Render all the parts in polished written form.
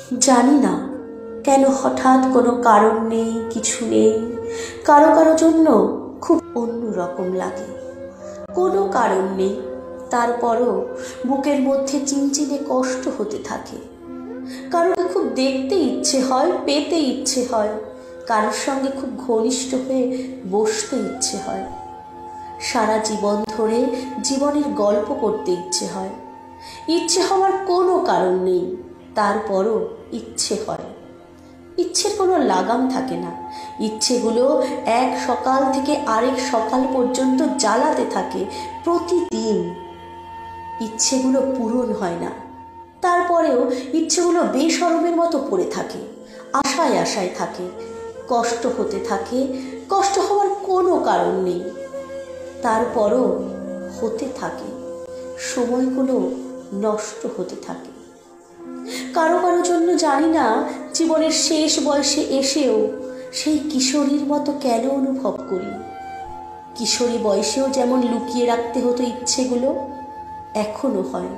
জানি না কেন হঠাৎ কোনো কারণ নেই, কিছু নেই, কারো কারো জন্য খুব অন্যরকম লাগে। কোনো কারণ নেই, তারপরও বুকের মধ্যে চিনচিনে কষ্ট হতে থাকে। কারোকে খুব দেখতে ইচ্ছে হয়, পেতে ইচ্ছে হয়, কারোর সঙ্গে খুব ঘনিষ্ঠ হয়ে বসতে ইচ্ছে হয়, সারা জীবন ধরে জীবনের গল্প করতে ইচ্ছে হয়। ইচ্ছে হওয়ার কোনো কারণ নেই, তারপরও ইচ্ছে হয়। ইচ্ছের কোনো লাগাম থাকে না, ইচ্ছেগুলো এক সকাল থেকে আরেক সকাল পর্যন্ত জ্বালাতে থাকে প্রতিদিন। ইচ্ছেগুলো পূরণ হয় না, তারপরেও ইচ্ছেগুলো বেশরমের মতো পড়ে থাকে, আশায় আশায় থাকে, কষ্ট হতে থাকে। কষ্ট হওয়ার কোনো কারণ নেই, তারপরও হতে থাকে, সময়গুলো নষ্ট হতে থাকে। কারো কারো জন্য জানি না জীবনের শেষ বয়সে এসেও সেই কিশোরীর মতো কেন অনুভব করি। কিশোরী বয়সেও যেমন লুকিয়ে রাখতে হতো ইচ্ছেগুলো, এখনো হয়।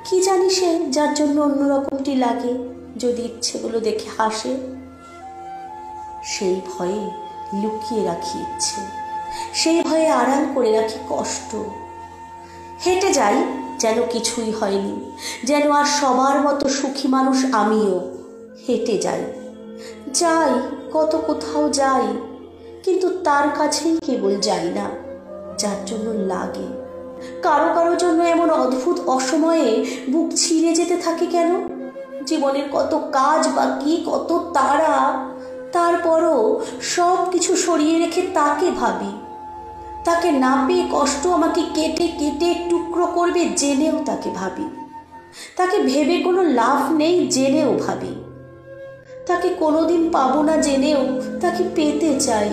কি জানি সে যার জন্য অন্যরকমটি লাগে যদি ইচ্ছেগুলো দেখে হাসে। সেই ভয়ে লুকিয়ে রাখি ইচ্ছে, সেই ভয়ে আড়াল করে রাখি কষ্ট। হেঁটে যাই যেন কিছুই হয়নি, যেন আর সবার মতো সুখী মানুষ আমিও। হেঁটে যাই, যাই কত কোথাও যাই, কিন্তু তার কাছেই কেবল যাই না যার জন্য লাগে। কারো কারো জন্য এমন অদ্ভুত অসময়ে বুক ছিঁড়ে যেতে থাকে কেন? জীবনের কত কাজ বাকি, কত তাড়া, তারপরও সব কিছু সরিয়ে রেখে তাকে ভাবি। তাকে না পেয়ে কষ্ট আমাকে কেটে কেটে টুকরো করবে জেনেও তাকে ভাবি। তাকে ভেবে কোনো লাভ নেই জেনেও ভাবি। তাকে কোনোদিন পাবো না জেনেও তাকে পেতে চাই।